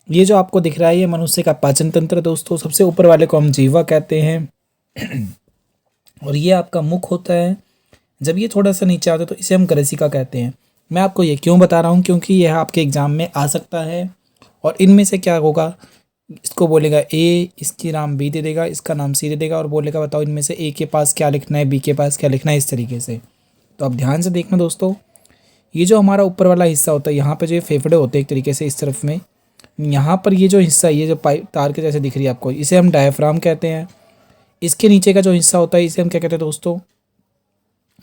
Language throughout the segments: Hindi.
ये जो आपको दिख रहा है ये मनुष्य का पाचन तंत्र दोस्तों। सबसे ऊपर वाले को हम जीवा कहते हैं और ये आपका मुख होता है। जब ये थोड़ा सा नीचे आता है तो इसे हम ग्रसिका कहते हैं। मैं आपको ये क्यों बता रहा हूँ, क्योंकि यह आपके एग्जाम में आ सकता है। और इनमें से क्या होगा, इसको बोलेगा ए, इसकी नाम बी दे देगा, इसका नाम सी दे देगा और बोलेगा बताओ इनमें से ए के पास क्या लिखना है, बी के पास क्या लिखना है, इस तरीके से। तो आप ध्यान से देखना दोस्तों, ये जो हमारा ऊपर वाला हिस्सा होता है, यहाँ पे जो ये फेफड़े होते हैं एक तरीके से इस तरफ में, यहाँ पर ये जो हिस्सा, ये जो पाइप तार के जैसे दिख रही है आपको, इसे हम डायफ्राम कहते हैं। इसके नीचे का जो हिस्सा होता है इसे हम क्या कहते हैं दोस्तों,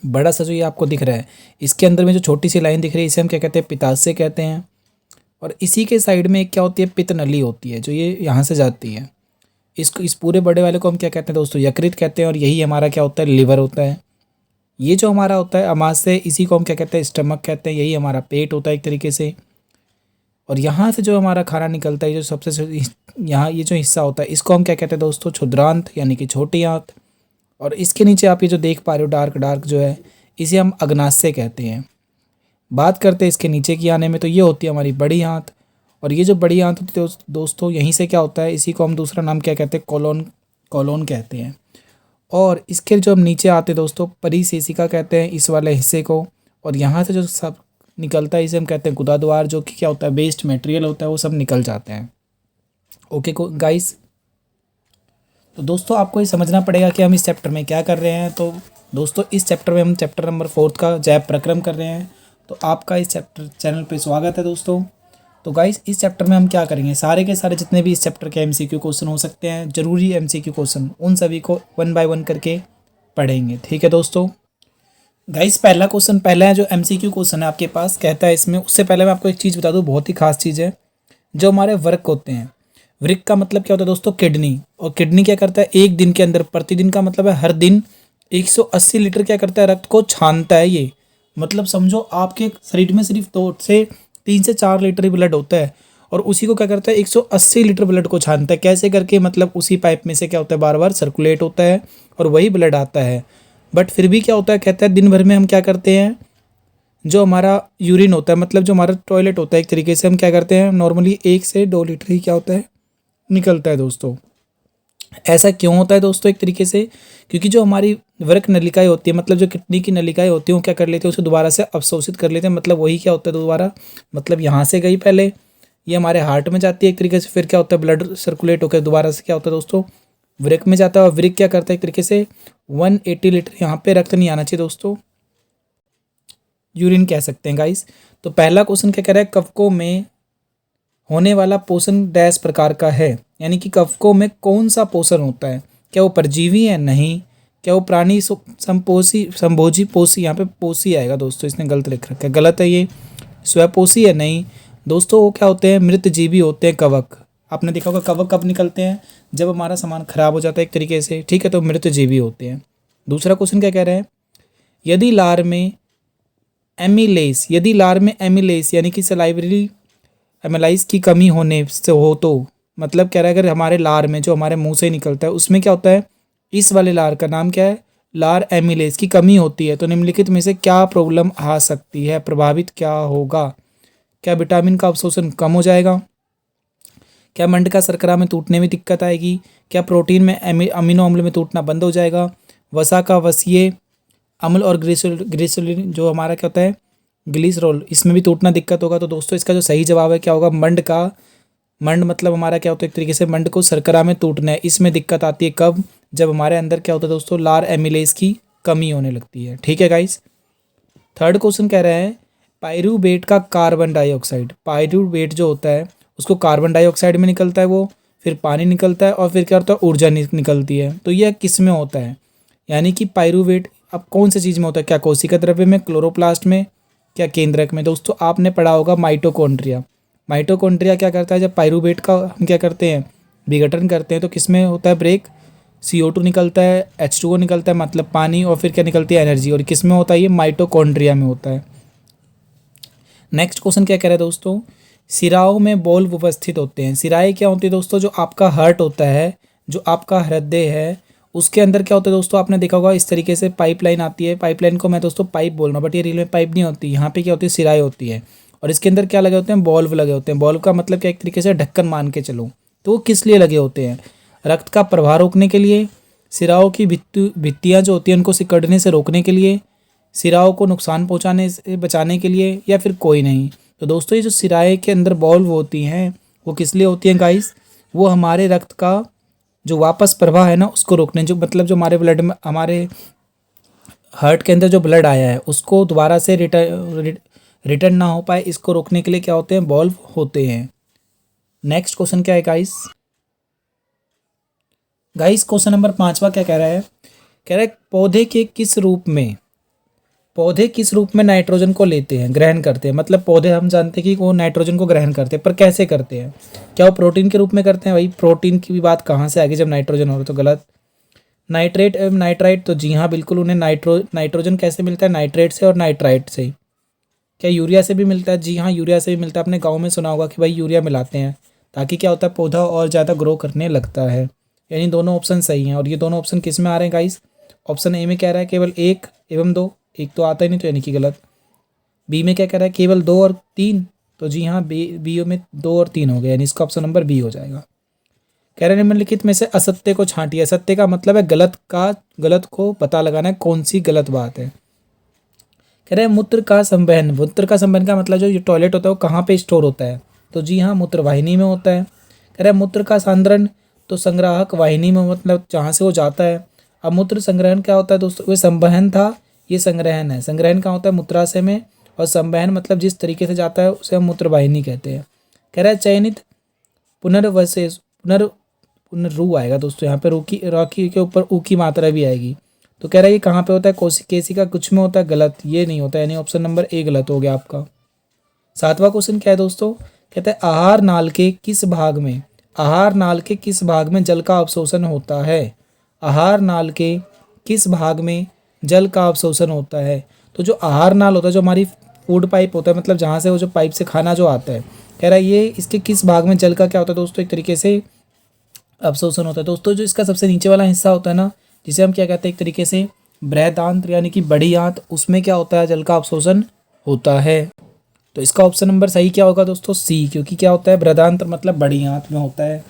बड़ा सा जो ये आपको दिख रहा है, इसके अंदर में जो छोटी सी लाइन दिख रही है इसे हम क्या कहते हैं, पित्ताशय कहते हैं। और इसी के साइड में एक क्या होती है, पित्त नली होती है जो ये यहाँ से जाती है। इसको, इस पूरे बड़े वाले को हम क्या कहते हैं दोस्तों, यकृत कहते हैं। और यही हमारा क्या होता है, लिवर होता है। ये जो हमारा होता है अमाशय, इसी को हम क्या कहते हैं, स्टमक कहते हैं। यही हमारा पेट होता है एक तरीके से। और यहाँ से जो हमारा खाना निकलता है, जो सबसे यहाँ ये जो हिस्सा होता है इसको हम क्या कहते हैं दोस्तों, क्षुद्रांत यानी कि छोटी आंत। और इसके नीचे आप ये जो देख पा रहे हो डार्क डार्क जो है, इसे हम अग्नाशय कहते हैं। बात करते हैं इसके नीचे की आने में, तो ये होती है हमारी बड़ी आंत। और ये जो बड़ी आंत होती है दोस्तों, यहीं से क्या होता है, इसी को हम दूसरा नाम क्या कहते हैं, कोलोन, कोलोन कहते हैं। और इसके जो हम नीचे आते हैं दोस्तों, परिशेषिका कहते हैं इस वाले हिस्से को। और यहाँ से जो सब निकलता है इसे हम कहते हैं गुदाद्वार, जो कि क्या होता है, वेस्ट मटेरियल होता है, वो सब निकल जाते हैं। ओके को गाइस, तो दोस्तों आपको ये समझना पड़ेगा कि हम इस चैप्टर में क्या कर रहे हैं। तो दोस्तों इस चैप्टर में हम चैप्टर नंबर 4 का जैव प्रक्रम कर रहे हैं। तो आपका इस चैप्टर चैनल पे स्वागत है दोस्तों। तो गाइस इस चैप्टर में हम क्या करेंगे, सारे के सारे जितने भी इस चैप्टर के एमसीक्यू क्वेश्चन हो सकते हैं, जरूरी एमसीक्यू क्वेश्चन, उन सभी को 1 बाय 1 करके पढ़ेंगे। ठीक है दोस्तों। गाइस पहला क्वेश्चन, पहला है जो एमसीक्यू क्वेश्चन है आपके पास, कहता है इसमें, उससे पहले मैं आपको एक चीज़ बता दूँ, बहुत ही खास चीज़ है। जो हमारे वृक्क होते हैं, वृक्क का मतलब क्या होता है दोस्तों, किडनी। और किडनी क्या करता है, एक दिन के अंदर, प्रतिदिन का मतलब है हर दिन 180 लीटर क्या करता है, रक्त को छानता है ये। मतलब समझो आपके शरीर में सिर्फ 2 से 3 से 4 लीटर ही ब्लड होता है, और उसी को क्या करता है, 180 लीटर ब्लड को छानता है। कैसे करके, मतलब उसी पाइप में से क्या होता है, बार बार सर्कुलेट होता है और वही ब्लड आता है। बट फिर भी क्या होता है, कहता है दिन भर में हम क्या करते हैं, जो हमारा यूरिन होता है, मतलब जो हमारा टॉयलेट होता है एक तरीके से, हम क्या करते हैं, नॉर्मली 1 से 2 लीटर ही क्या होता है, निकलता है दोस्तों। ऐसा क्यों होता है दोस्तों, एक तरीके से क्योंकि जो हमारी वृक्क नलिकाएं होती है, मतलब जो किडनी की नलिकाएं होती हैं, वो क्या कर लेते हैं, उसे दोबारा से अवशोषित कर लेते हैं। मतलब वही क्या होता है दोबारा, मतलब यहाँ से गई पहले, ये हमारे हार्ट में जाती है एक तरीके से, फिर क्या होता है, ब्लड सर्कुलेट होकर दोबारा से क्या होता है दोस्तों, वृक्क में जाता है। और वृक्क क्या करता है, एक तरीके से 180 लीटर, यहाँ पे रक्त नहीं आना चाहिए दोस्तों, यूरिन कह सकते हैं गाइस। तो पहला क्वेश्चन क्या कह रहा है, कवकों में होने वाला पोषण डैश प्रकार का है, यानी कि कवकों में कौन सा पोषण होता है, क्या वो परजीवी है, नहीं। क्या वो प्राणी संपोषी, संभोजी पोषी, यहाँ पे पोषी आएगा दोस्तों, इसने गलत लिख रखा है, गलत है ये। स्वपोषी है, नहीं दोस्तों। वो क्या होते हैं, मृतजीवी होते हैं कवक। आपने देखा होगा कवक कब निकलते हैं, जब हमारा सामान खराब हो जाता है एक तरीके से, ठीक है, तो मृतजीवी होते हैं। दूसरा क्वेश्चन क्या कह रहे हैं, यदि लार में एमिलेस, यदि लार में एमिलेस यानी कि सलाइवरी एमेलाइज की कमी होने से हो, तो मतलब कह रहा है अगर हमारे लार में, जो हमारे मुंह से निकलता है, उसमें क्या होता है, इस वाले लार का नाम क्या है, लार एमिलेज की कमी होती है, तो निम्नलिखित में से क्या प्रॉब्लम आ सकती है, प्रभावित क्या होगा। क्या विटामिन का अवशोषण कम हो जाएगा, क्या मंड का शर्करा में टूटने में दिक्कत आएगी, क्या प्रोटीन में अमीनो अम्ल में टूटना बंद हो जाएगा, वसा का वसीय अम्ल और ग्लिसरीन जो हमारा क्या होता है, ग्लिसरॉल, इसमें भी टूटना दिक्कत होगा। तो दोस्तों इसका जो सही जवाब है क्या होगा, मंड का, मंड मतलब हमारा क्या होता है, एक तरीके से मंड को शर्करा में टूटना है, इसमें दिक्कत आती है कब, जब हमारे अंदर क्या होता है दोस्तों, लार एमिलेज की कमी होने लगती है। ठीक है गाइस। थर्ड क्वेश्चन कह रहा है, पायरूवेट का कार्बन डाइऑक्साइड, पायरूवेट जो होता है उसको कार्बन डाइऑक्साइड में निकलता है वो, फिर पानी निकलता है और फिर क्या होता है, ऊर्जा निकलती है। तो यह किस में होता है, यानी कि पायरूवेट अब कौन सी चीज़ में होता है, क्या कोशिका द्रव्य में, क्लोरोप्लास्ट में, क्या केंद्रक में। दोस्तों आपने पढ़ा होगा माइटोकॉन्ड्रिया। माइटोकॉन्ड्रिया क्या करता है, जब पायरूवेट का हम क्या करते हैं, विघटन करते हैं, तो किस में होता है ब्रेक, CO2 निकलता है, H2O निकलता है, मतलब पानी, और फिर क्या निकलती है, एनर्जी। और किस में होता है, ये माइटोकॉन्ड्रिया में होता है। नेक्स्ट क्वेश्चन क्या कह रहा है दोस्तों, सिराओं में बॉल्व उपस्थित होते हैं। सिराएं क्या होती है दोस्तों, जो आपका हार्ट होता है, जो आपका हृदय है, उसके अंदर क्या होता है दोस्तों, आपने देखा होगा इस तरीके से पाइपलाइन आती है। पाइपलाइन को मैं दोस्तों पाइप बोल रहा हूँ, बट ये रेलवे पाइप नहीं होती, यहाँ पे क्या होती है, सिराएं होती है। और इसके अंदर क्या लगे होते हैं, बॉल्व लगे होते हैं। बॉल्व का मतलब क्या, एक तरीके से ढक्कन मान के चलो। तो वो किस लिए लगे होते हैं, रक्त का प्रवाह रोकने के लिए, सिराओं की भित्तियाँ जो होती हैं उनको सिकुड़ने से रोकने के लिए, सिराओं को नुकसान पहुंचाने से बचाने के लिए, या फिर कोई नहीं। तो दोस्तों ये जो सिराए के अंदर बॉल्व होती हैं वो किस लिए होती हैं गाइस, वो हमारे रक्त का जो वापस प्रवाह है ना उसको रोकने, जो मतलब जो हमारे ब्लड में, हमारे हार्ट के अंदर जो ब्लड आया है उसको दोबारा से रिटर्न ना हो पाए, इसको रोकने के लिए क्या होते हैं, बॉल्व होते हैं। नेक्स्ट क्वेश्चन क्या है गाइस, क्वेश्चन नंबर 5वां क्या कह रहा है, कह रहा है पौधे किस रूप में नाइट्रोजन को लेते हैं, ग्रहण करते हैं। मतलब पौधे हम जानते हैं कि वो नाइट्रोजन को ग्रहण करते हैं, पर कैसे करते हैं, क्या वो प्रोटीन के रूप में करते हैं। भाई प्रोटीन की भी बात कहाँ से आ गई जब नाइट्रोजन हो रहा, तो गलत। नाइट्रेट एवं नाइट्राइट, तो जी हाँ बिल्कुल, उन्हें नाइट्रोजन कैसे मिलता है, नाइट्रेट से और नाइट्राइट से। क्या यूरिया से भी मिलता है, जी हाँ यूरिया से भी मिलता है। अपने गाँव में सुना होगा कि भाई यूरिया मिलाते हैं ताकि क्या होता है, पौधा और ज़्यादा ग्रो करने लगता है। यानी दोनों ऑप्शन सही हैं। और ये दोनों ऑप्शन किस में आ रहे हैं गाइस, ऑप्शन ए में कह रहा है केवल 1 एवं 2, एक तो आता ही नहीं, तो यानी कि गलत। बी में क्या कह रहा है, केवल 2 और 3, तो जी हाँ बी में 2 और 3 हो गए, यानी इसका ऑप्शन नंबर बी हो जाएगा। कह रहे हैं निम्नलिखित में से असत्य को छांटिए। सत्य का मतलब है गलत को पता लगाना है, कौन सी गलत बात है। कह रहे हैं मूत्र का संवहन का मतलब जो ये टॉयलेट होता है वो कहाँ पे स्टोर होता है, तो जी हाँ मूत्र वाहिनी में होता है। कह रहे हैं मूत्र का सांद्रण, तो संग्राहक वाहिनी में, मतलब जहाँ से वो जाता है। अब मूत्र संग्रहण क्या होता है दोस्तों, ये संवहन था, ये संग्रहण है। संग्रहण कहाँ होता है, मूत्राशय में, और संवहन मतलब जिस तरीके से जाता है उसे हम मूत्र वाहिनी कहते हैं। कह रहा है चयनित पुनर्वशेष पुनर्रू आएगा दोस्तों, यहाँ पे रॉकी के ऊपर ऊ की मात्रा भी आएगी। तो कह रहा है ये कहाँ पे होता है, केसिका कुछ में होता है, गलत, ये नहीं होता, यानी ऑप्शन नंबर ए गलत हो गया आपका। 7वां क्वेश्चन क्या है दोस्तों, कहता है आहार नाल के किस भाग में जल का अवशोषण होता है। आहार नाल के किस भाग में जल का अवशोषण होता है। तो जो आहार नाल होता है, जो हमारी फूड पाइप होता है, मतलब जहाँ से वो जो पाइप से खाना जो आता है, कह रहा है ये इसके किस भाग में जल का क्या होता है दोस्तों, एक तरीके से अवशोषण होता है। दोस्तों जो इसका सबसे नीचे वाला हिस्सा होता है ना, जिसे हम क्या कहते हैं एक तरीके से बृहदांत्र, यानी कि बड़ी आंत, उसमें क्या होता है, जल का अवशोषण होता है। तो इसका ऑप्शन नंबर सही क्या होगा दोस्तों, सी, क्योंकि क्या होता है, बृहदांत्र मतलब बड़ी आंत में होता है।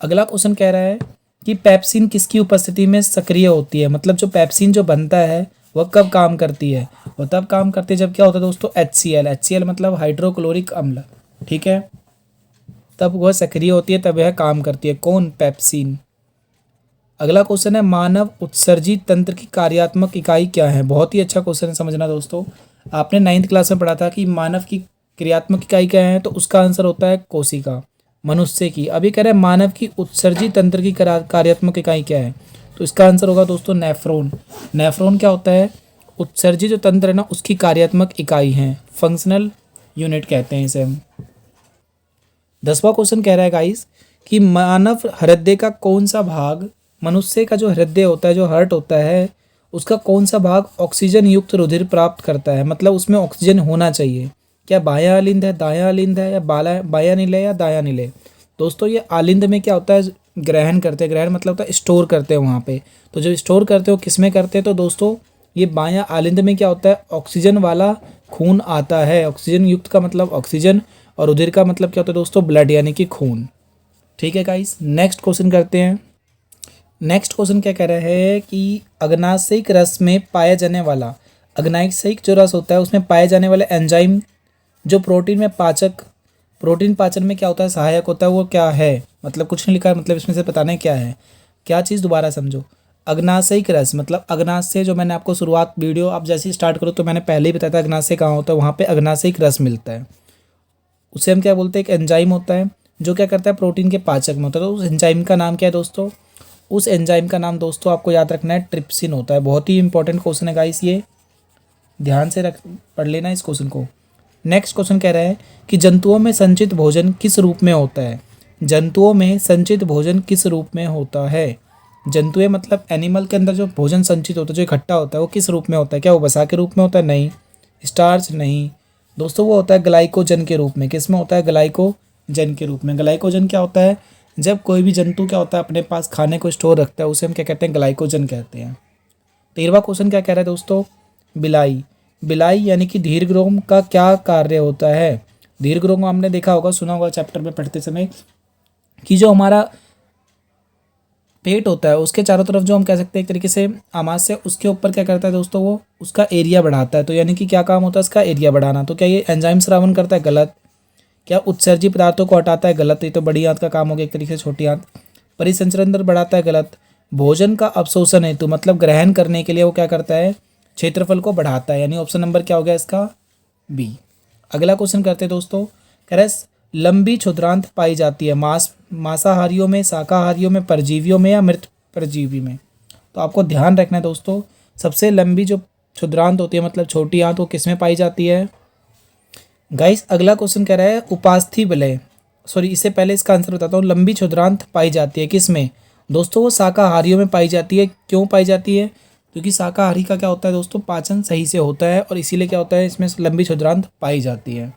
अगला क्वेश्चन कह रहा है कि पेप्सिन किसकी उपस्थिति में सक्रिय होती है। मतलब जो पेप्सिन जो बनता है वह कब काम करती है, वह तब काम करती है जब क्या होता है दोस्तों, HCl मतलब हाइड्रोक्लोरिक अम्ल, ठीक है, तब वह सक्रिय होती है, तब वह काम करती है। कौन, पेप्सिन। अगला क्वेश्चन है मानव उत्सर्जी तंत्र की कार्यात्मक इकाई क्या है। बहुत ही अच्छा क्वेश्चन है, समझना दोस्तों। आपने 9th क्लास में पढ़ा था कि मानव की क्रियात्मक इकाई क्या है, तो उसका आंसर होता है कोशिका, मनुष्य की। अभी कह रहे हैं मानव की उत्सर्जी तंत्र की कार्यात्मक इकाई क्या है, तो इसका आंसर होगा दोस्तों नेफ्रॉन। नेफ्रॉन क्या होता है, उत्सर्जी जो तंत्र है ना उसकी कार्यात्मक इकाई है, फंक्शनल यूनिट कहते हैं इसे हम। 10वां क्वेश्चन कह रहा है गाइस कि मानव हृदय का कौन सा भाग, मनुष्य का जो हृदय होता है, जो हार्ट होता है, उसका कौन सा भाग ऑक्सीजन युक्त रुधिर प्राप्त करता है। मतलब उसमें ऑक्सीजन होना चाहिए। क्या बायां आलिंद है, दायां आलिंद है, या बायां नीले या दायां नीले। दोस्तों ये आलिंद में क्या होता है, ग्रहण करते हैं। ग्रहण मतलब होता है स्टोर करते हैं वहाँ पे। तो जो स्टोर करते हो किस में करते हैं, तो दोस्तों ये बायां आलिंद में क्या होता है, ऑक्सीजन वाला खून आता है। ऑक्सीजन युक्त का मतलब ऑक्सीजन, और रुधिर का मतलब क्या होता है दोस्तों, ब्लड यानी कि खून। ठीक है गाइस, नेक्स्ट क्वेश्चन करते हैं। नेक्स्ट क्वेश्चन क्या कह रहा है कि अग्नाशयिक रस में पाया जाने वाला, अग्नाशयिक जो रस होता है उसमें पाए जाने वाले एंजाइम जो प्रोटीन पाचन में क्या होता है, सहायक होता है, वो क्या है। मतलब कुछ नहीं लिखा है, मतलब इसमें से बताना है क्या है, क्या चीज़, दोबारा समझो। अग्नाशयिक रस मतलब अग्नाशय, जो मैंने आपको शुरुआत वीडियो आप जैसे ही स्टार्ट करो तो मैंने पहले ही बताया था अग्नाशय कहाँ होता है, वहाँ पे अग्नाशयिक रस मिलता है। उसे हम क्या बोलते हैं, एक एंजाइम होता है जो क्या करता है, प्रोटीन के पाचक में होता है। तो उस एंजाइम का नाम क्या है दोस्तों, उस एंजाइम का नाम दोस्तों आपको याद रखना है, ट्रिप्सिन होता है। बहुत ही इंपॉर्टेंट क्वेश्चन है गाइस, ये ध्यान से पढ़ लेना इस क्वेश्चन को। नेक्स्ट क्वेश्चन कह रहा है कि जंतुओं में संचित भोजन किस रूप में होता है। जंतुओं में संचित भोजन किस रूप में होता है। जंतुएं मतलब एनिमल के अंदर जो भोजन संचित होता है, जो इकट्ठा होता है, वो किस रूप में होता है। क्या वो वसा के रूप में होता है, नहीं। स्टार्च, नहीं दोस्तों, वो होता है ग्लाइकोजन के रूप में। किस में होता है, ग्लाइकोजन के रूप में। ग्लाइकोजन क्या होता है, जब कोई भी जंतु क्या होता है अपने पास खाने को स्टोर रखता है, उसे हम क्या कहते हैं, ग्लाइकोजन कहते हैं। 13वां क्वेश्चन क्या कह रहा है दोस्तों, बिलाई। बिलाई यानी कि दीर्घरोम का क्या कार्य होता है? दीर्घरोम हमने देखा होगा, सुना होगा चैप्टर में पढ़ते समय, कि जो हमारा पेट होता है उसके चारों तरफ जो हम कह सकते हैं एक तरीके से आमाशय, उसके ऊपर क्या करता है दोस्तों, वो उसका एरिया बढ़ाता है। तो यानी कि क्या काम होता है इसका? एरिया बढ़ाना। तो क्या ये एंजाइम स्रावन करता है? गलत। क्या उत्सर्जी पदार्थों को हटाता है? गलत। ये तो बड़ी आंत का काम हो गया एक तरीके से, छोटी आंत। परिसंचरण दर बढ़ाता है? गलत। भोजन का अवशोषण हेतु मतलब ग्रहण करने के लिए वो क्या करता है? क्षेत्रफल को बढ़ाता है। यानी ऑप्शन नंबर क्या हो गया इसका? बी। अगला क्वेश्चन करते हैं दोस्तों, कह रहे लंबी क्षुद्रांत पाई जाती है मांसाहारियों में, शाकाहारियों में, परजीवियों में या मृत परजीवी में? तो आपको ध्यान रखना है दोस्तों, सबसे लंबी जो क्षुद्रांत होती है मतलब छोटी आंत, वो किस में पाई जाती है? गाइस अगला क्वेश्चन कह रहा है उपास्थि विलय, सॉरी इससे पहले इसका आंसर बताता हूँ। लंबी क्षुद्रांत पाई जाती है किस में? दोस्तों वो शाकाहारियों में पाई जाती है। क्यों पाई जाती है? क्योंकि शाकाहारी का क्या होता है दोस्तों, पाचन सही से होता है, और इसीलिए क्या होता है इसमें लंबी क्षुद्रांत पाई जाती है।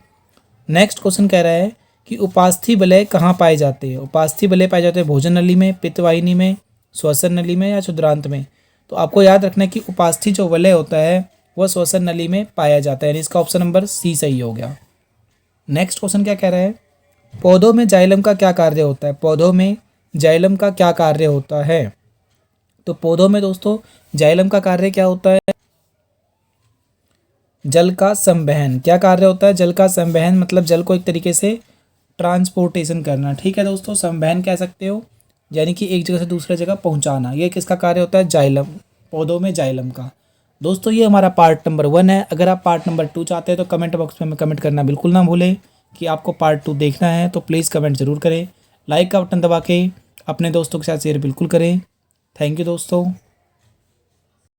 नेक्स्ट क्वेश्चन कह रहा है कि उपास्थि विलय कहाँ पाए जाते हैं? उपास्थि विलय पाए जाते हैं भोजन नली में, पित्तवाहिनी में, श्वसन नली में या क्षुद्रांत में? तो आपको याद रखना है कि उपास्थि जो विलय होता है वह श्वसन नली में पाया जाता है, यानी इसका ऑप्शन नंबर सी सही हो गया। नेक्स्ट क्वेश्चन क्या कह रहा है, पौधों में जाइलम का क्या कार्य होता है? पौधों में जाइलम का क्या कार्य होता है? तो पौधों में दोस्तों जाइलम का कार्य क्या होता है? जल का संवहन। क्या कार्य होता है? जल का संवहन, मतलब जल को एक तरीके से ट्रांसपोर्टेशन करना। ठीक है दोस्तों, संवहन कह सकते हो, यानी कि एक जगह से दूसरे जगह पहुंचाना। ये किसका कार्य होता है? जाइलम, पौधों में जाइलम का। दोस्तों ये हमारा पार्ट नंबर 1 है। अगर आप पार्ट नंबर 2 चाहते हैं तो कमेंट बॉक्स में कमेंट करना बिल्कुल ना भूलें कि आपको पार्ट 2 देखना है, तो प्लीज़ कमेंट ज़रूर करें। लाइक का बटन दबा के अपने दोस्तों के साथ शेयर बिल्कुल करें। थैंक यू दोस्तों।